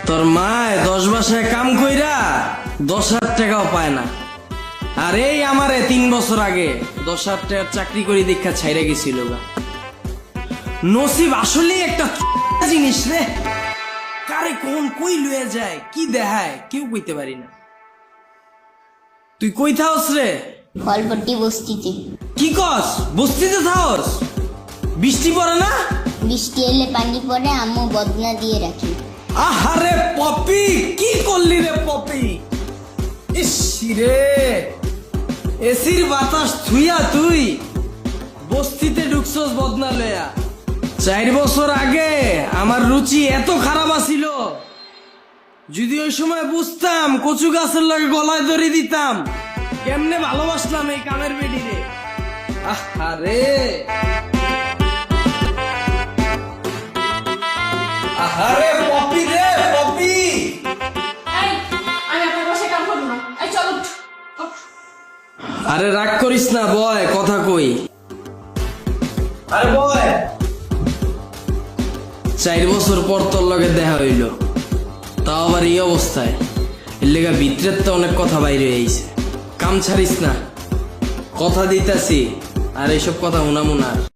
তোর মায় 10 বাসায় কাম কইরা 10,000 টাকাও পায় না। আর এই আমারে 3 বছর আগে 10,000 টাকার চাকরি করে দীক্ষা ছাইরা গেছিল গা। নসিব আসলেই একটা জিনিস রে, কারে কোন কই লয়ে যায় কি দেখায় কেউ কইতে পারি না। তুই কই থাকস রে? ফলপট্টি বস্তিতে। কি কস? বস্তিতে থাকস? বৃষ্টি পড়ে না? বৃষ্টি এলে পানি পড়ে, আম্মু বদনা দিয়ে রাখি। আহারে পপি, কি করলি রে পপি? ইস রে, এসির বাতাস থুইয়া তুই বস্তিতে ঢুকছস বদনা লয়া। 4 বছর আগে আমার রুচি এত খারাপ আছিল, যদি ওই সময় বুঝতাম কচু গাছের লগে গলায় ধরে দিতাম। কেমনে ভালোবাসলাম এই কামের বেডি রে। আহারে আহারে পপি রে পপি। এই, আমি আপনার বাসায় কাম করবো না। এই চলো। আরে রাগ করিস না, বয় কথা কই। আরে বয়। 4 বছর পর তোর লগে দেখা হইল, তাও আবার এই অবস্থায়। এর লেগা ভিতরের তো অনেক কথা বাইরে আইছে। কাম ছাড়িস না, কথা দিতাছি। আর এইসব কথা উনামুনা